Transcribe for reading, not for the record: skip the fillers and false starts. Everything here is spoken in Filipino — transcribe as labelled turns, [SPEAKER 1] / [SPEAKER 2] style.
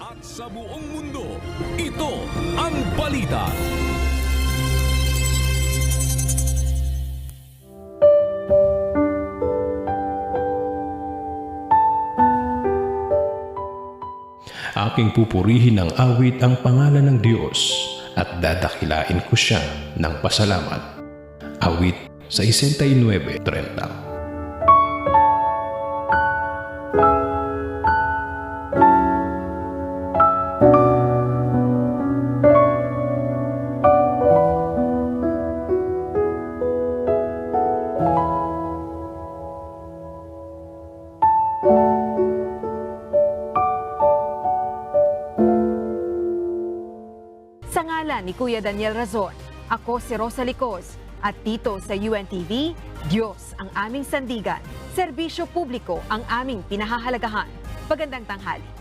[SPEAKER 1] At sa buong mundo, ito ang balita.
[SPEAKER 2] Aking pupurihin ng awit ang pangalan ng Diyos at dadakilain ko siya ng pasalamat. Awit 69:30.
[SPEAKER 3] Sa ngalan ni Kuya Daniel Razon, ako si Rosa Licos at dito sa UNTV, Diyos ang aming sandigan, serbisyo publiko ang aming pinahahalagahan. Magandang tanghali.